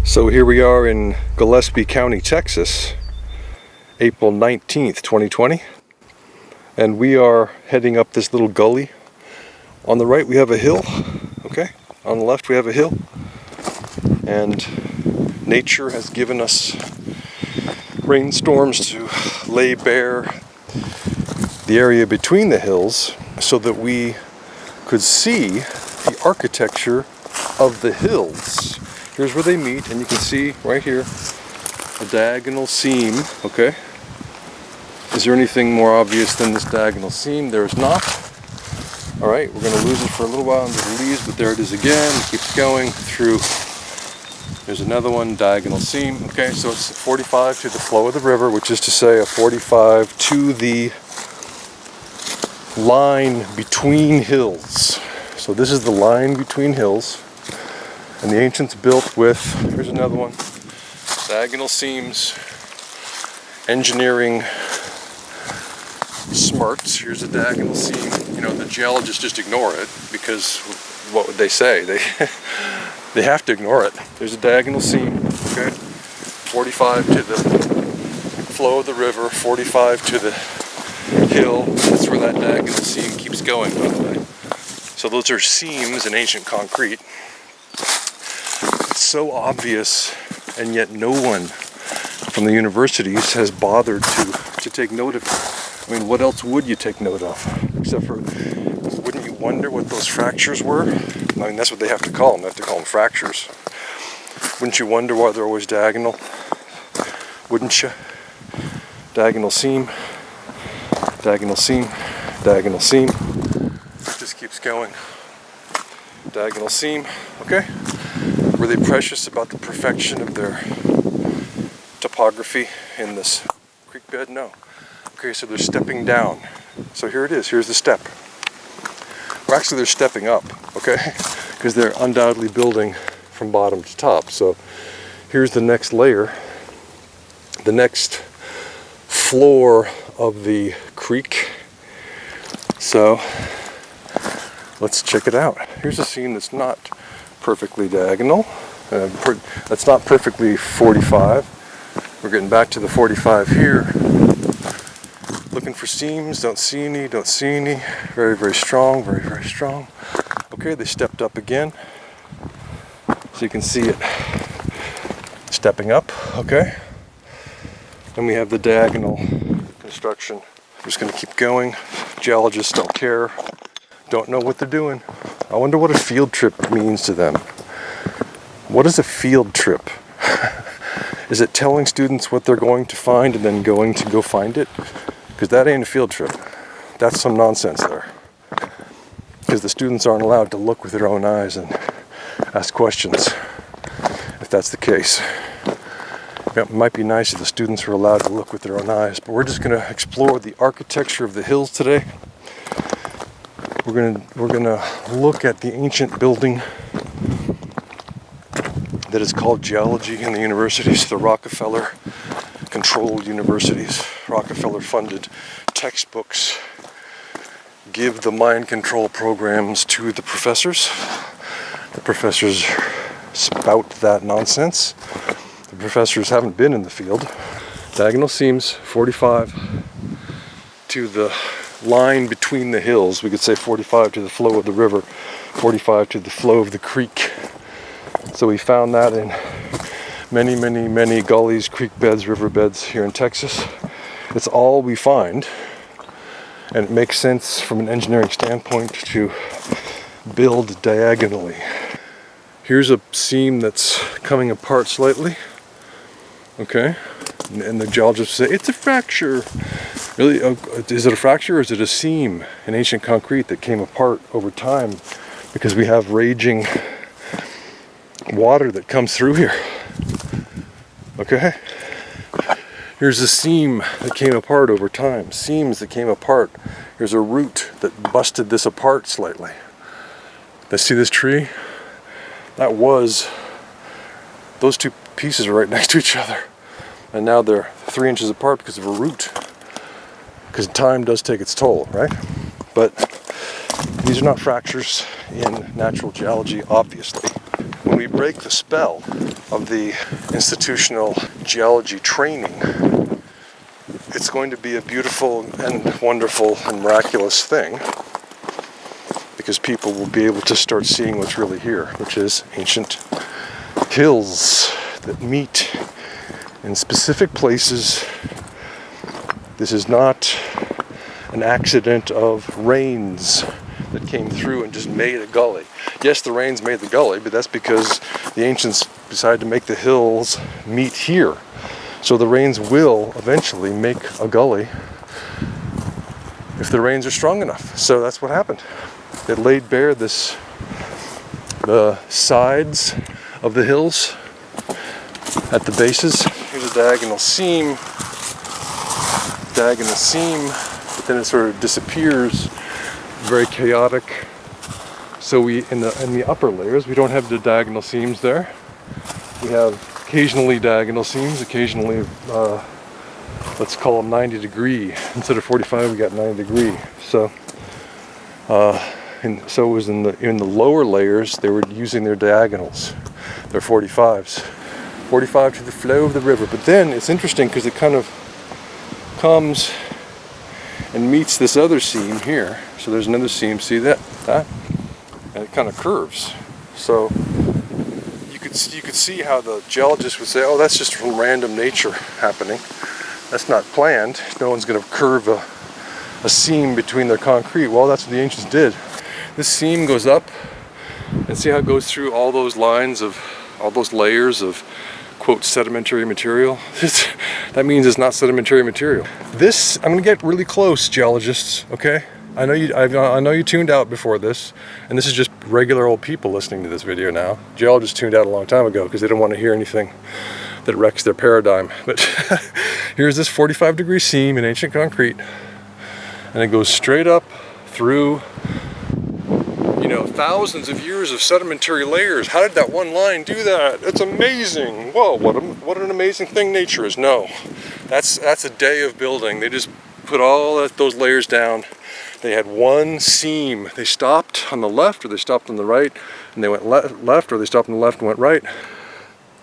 So here we are in Gillespie County, Texas, April 19th, 2020. And we are heading up this little gully. On the right we have a hill, okay? On the left we have a hill. And nature has given us rainstorms to lay bare the area between the hills so that we could see the architecture of the hills. Here's where they meet, and you can see right here a diagonal seam, okay? Is there anything more obvious than this diagonal seam? There is not. All right, we're gonna lose it for a little while under the leaves, but there it is again. It keeps going through. There's another one, diagonal seam. Okay, so it's 45 to the flow of the river, which is to say a 45 to the line between hills. So this is the line between hills. And the ancients built with, here's another one, diagonal seams, engineering smarts. Here's a diagonal seam. You know, the geologists just ignore it because what would they say? They have to ignore it. There's a diagonal seam, okay? 45 to the flow of the river, 45 to the hill. That's where that diagonal seam keeps going, by the way. So those are seams in ancient concrete. It's so obvious, and yet no one from the universities has bothered to take note of it. I mean, what else would you take note of? Except for, wouldn't you wonder what those fractures were? I mean, that's what they have to call them. They have to call them fractures. Wouldn't you wonder why they're always diagonal? Wouldn't you? Diagonal seam, diagonal seam, diagonal seam. It just keeps going. Diagonal seam, okay? Were they precious about the perfection of their topography in this creek bed? No. Okay, so they're stepping down. So here it is, here's the step. Or actually they're stepping up, okay? Because they're undoubtedly building from bottom to top. So here's the next layer, the next floor of the creek. So let's check it out. Here's a scene that's not perfectly diagonal. That's not perfectly 45. We're getting back to the 45 here. Looking for seams, don't see any. Very, very strong, very, very strong. Okay, they stepped up again. So you can see it stepping up, okay? Then we have the diagonal construction. I'm just gonna keep going. Geologists don't care, don't know what they're doing. I wonder what a field trip means to them. What is a field trip? Is it telling students what they're going to find and then going to go find it? Because that ain't a field trip. That's some nonsense there. Because the students aren't allowed to look with their own eyes and ask questions, if that's the case. It might be nice if the students were allowed to look with their own eyes, but we're just going to explore the architecture of the hills today. We're gonna look at the ancient building that is called geology in the universities, the Rockefeller-controlled universities. Rockefeller-funded textbooks give the mind control programs to the professors. The professors spout that nonsense. The professors haven't been in the field. Diagonal seams, 45 to the line between the hills. We could say 45 to the flow of the river, 45 to the flow of the creek. So we found that in many, many, many gullies, creek beds, river beds here in Texas. It's all we find, and it makes sense from an engineering standpoint to build diagonally. Here's a seam that's coming apart slightly, okay? And the geologists say, it's a fracture. Really, is it a fracture or is it a seam in ancient concrete that came apart over time because we have raging water that comes through here? Okay? Here's a seam that came apart over time. Seams that came apart. Here's a root that busted this apart slightly. Let's see this tree? Those two pieces are right next to each other. And now they're 3 inches apart because of a root. Because time does take its toll, right? But these are not fractures in natural geology, obviously. when we break the spell of the institutional geology training, it's going to be a beautiful and wonderful and miraculous thing, because people will be able to start seeing what's really here, which is ancient hills that meet in specific places. This is not an accident of rains that came through and just made a gully. Yes, the rains made the gully, but that's because the ancients decided to make the hills meet here. So the rains will eventually make a gully if the rains are strong enough. So that's what happened. It laid bare the sides of the hills at the bases. Here's a diagonal seam, but then it sort of disappears, very chaotic. So in the upper layers, we don't have the diagonal seams there. We have occasionally diagonal seams, occasionally, let's call them 90 degree. Instead of 45, we got 90 degree. So, and so it was in the lower layers, they were using their diagonals, their 45s. 45 to the flow of the river. But then it's interesting because it kind of comes and meets this other seam here. So there's another seam, see that? And it kind of curves. So you could see how the geologists would say, oh, that's just from random nature happening. That's not planned. No one's going to curve a seam between their concrete. Well, that's what the ancients did. This seam goes up, and see how it goes through all those lines of, all those layers of, quote, sedimentary material. That means it's not sedimentary material. This, I'm going to get really close, geologists, okay? I know you tuned out before this, and this is just regular old people listening to this video now. Geologists tuned out a long time ago because they don't want to hear anything that wrecks their paradigm. But here's this 45-degree seam in ancient concrete, and it goes straight up through, you know, thousands of years of sedimentary layers. How did that one line do that? It's amazing. Whoa, what an amazing thing nature is. No, that's a day of building. They just put all those layers down. They had one seam. They stopped on the left or they stopped on the right, and they went left, or they stopped on the left and went right.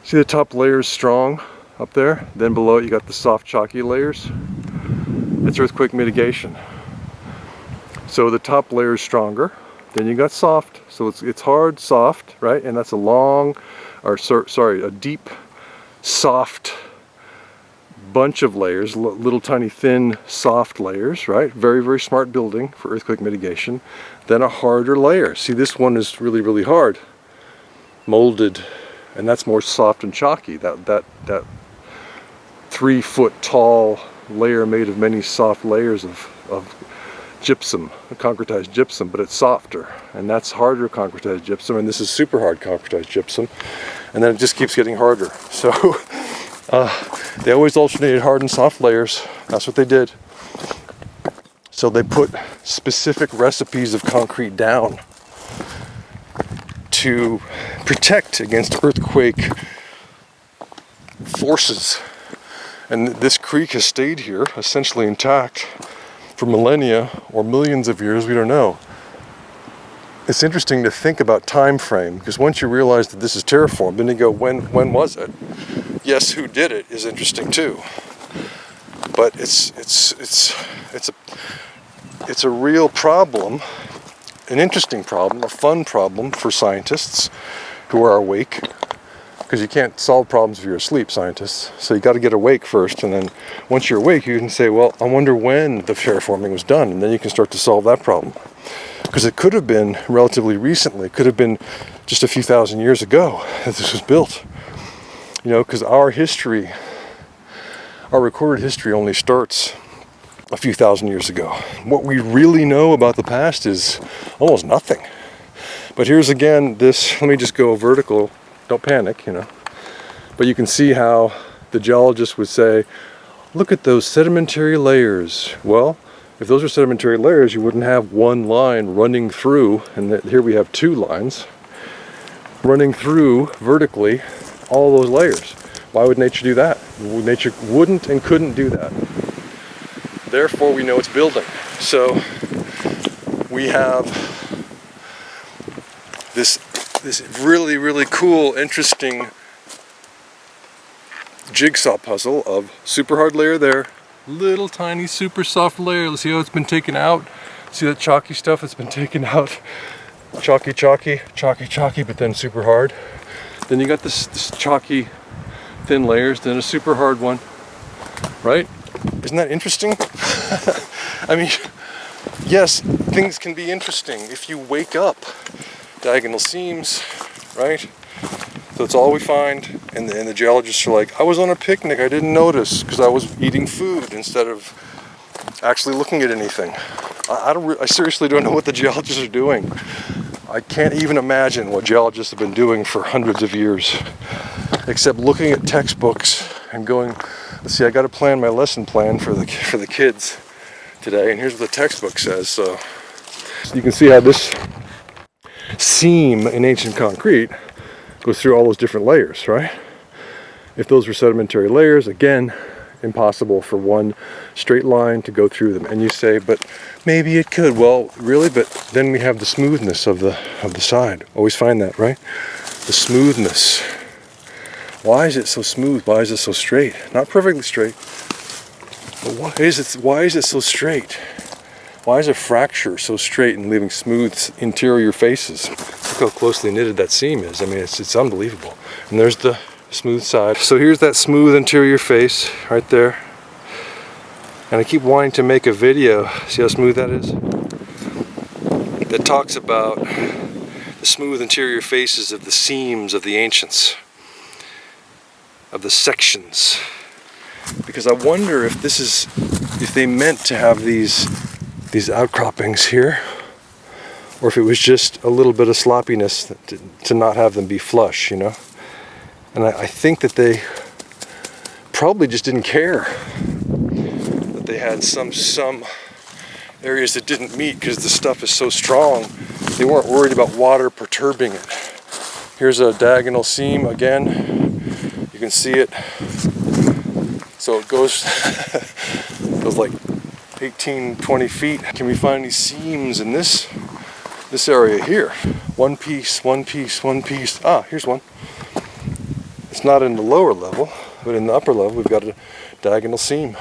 See the top layer is strong up there? Then below it you got the soft chalky layers. It's earthquake mitigation. So the top layer is stronger. Then you got soft. So it's hard, soft, right? And that's a deep, soft bunch of layers, little tiny thin soft layers, right? Very, very smart building for earthquake mitigation. Then a harder layer. See, this one is really, really hard, molded, and that's more soft and chalky. That 3 foot tall layer made of many soft layers of gypsum, concretized gypsum, but it's softer, and that's harder concretized gypsum, and this is super hard concretized gypsum, and then it just keeps getting harder. So they always alternated hard and soft layers. That's what they did. So they put specific recipes of concrete down to protect against earthquake forces. And this creek has stayed here essentially intact for millennia or millions of years, we don't know. It's interesting to think about time frame, because once you realize that this is terraformed, then you go, when was it? Yes, who did it is interesting too. But it's a real problem, an interesting problem, a fun problem for scientists who are awake, because you can't solve problems if you're asleep, scientists. So you got to get awake first, and then once you're awake, you can say, well, I wonder when the terraforming was done, and then you can start to solve that problem. Because it could have been relatively recently, it could have been just a few thousand years ago that this was built. You know, because our history, our recorded history only starts a few thousand years ago. What we really know about the past is almost nothing. But here's again this, let me just go vertical, don't panic, you know. But you can see how the geologists would say, look at those sedimentary layers. Well, if those are sedimentary layers, you wouldn't have one line running through, and here we have 2 lines running through vertically all those layers. Why would nature do that? Nature wouldn't and couldn't do that. Therefore, we know it's building. So we have this this really, really cool, interesting jigsaw puzzle of super hard layer there, little tiny super soft layer. Let's see how it's been taken out. See that chalky stuff that's been taken out? Chalky, but then super hard. Then you got this chalky thin layers, then a super hard one, right? Isn't that interesting? I mean, yes, things can be interesting if you wake up. Diagonal seams, right? So that's all we find, and the geologists are like, I was on a picnic, I didn't notice because I was eating food instead of actually looking at anything. I seriously don't know what the geologists are doing. I can't even imagine what geologists have been doing for hundreds of years, except looking at textbooks and going, let's see, I got to plan my lesson plan for the kids today, and here's what the textbook says. So you can see how this seam in ancient concrete goes through all those different layers, right? If those were sedimentary layers, again, impossible for one straight line to go through them. And you say, but maybe it could. Well, really, but then we have the smoothness of the side. Always find that, right? The smoothness. Why is it so smooth? Why is it so straight? Not perfectly straight, but why is it so straight? Why is a fracture so straight and leaving smooth interior faces? Look how closely knitted that seam is. I mean, it's unbelievable. And there's the smooth side. So here's that smooth interior face right there. And I keep wanting to make a video, see how smooth that is? That talks about the smooth interior faces of the seams of the ancients, of the sections. Because I wonder if if they meant to have these outcroppings here, or if it was just a little bit of sloppiness to not have them be flush, you know? And I think that they probably just didn't care that they had some areas that didn't meet because the stuff is so strong. They weren't worried about water perturbing it. Here's a diagonal seam again. You can see it. So it goes like 18, 20 feet. Can we find any seams in this area here? One piece. Ah, here's one. It's not in the lower level, but in the upper level we've got a diagonal seam.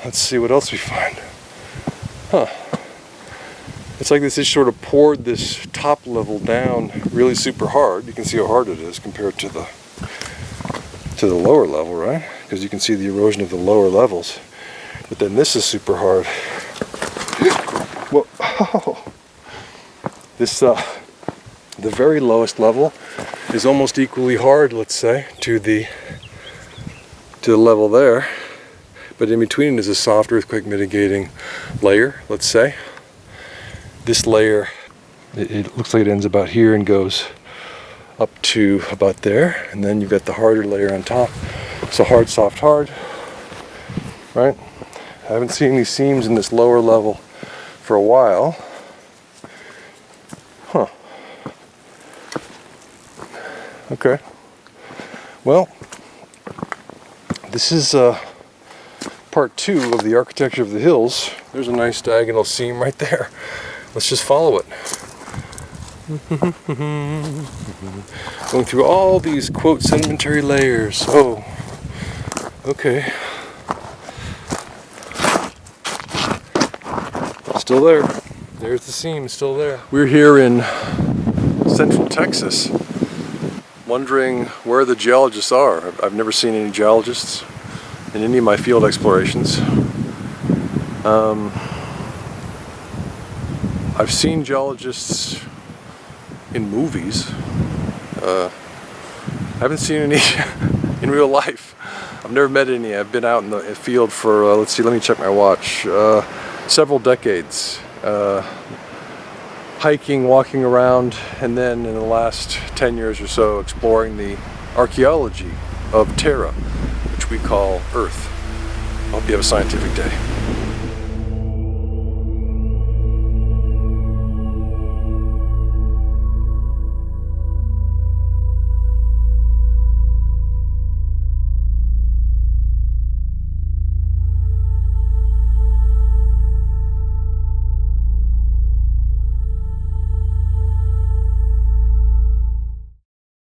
Let's see what else we find. Huh. It's like this just sort of poured this top level down really super hard. You can see how hard it is compared to the lower level, right? Because you can see the erosion of the lower levels. But then this is super hard. Whoa. Oh. This the very lowest level is almost equally hard, let's say, to the level there. But in between is a soft earthquake mitigating layer, let's say. This layer, it looks like it ends about here and goes up to about there, and then you've got the harder layer on top. So hard, soft, hard, right? I haven't seen these seams in this lower level for a while. Huh. Okay. Well, this is part 2 of the architecture of the hills. There's a nice diagonal seam right there. Let's just follow it. Going through all these, quote, sedimentary layers. Oh, okay. Still there. There's the seam, still there. We're here in central Texas, wondering where the geologists are. I've never seen any geologists in any of my field explorations. I've seen geologists in movies. I haven't seen any in real life. I've never met any. I've been out in the field for, let's see, let me check my watch, several decades. Hiking, walking around, and then in the last 10 years or so exploring the archaeology of Terra, which we call Earth. I hope you have a scientific day.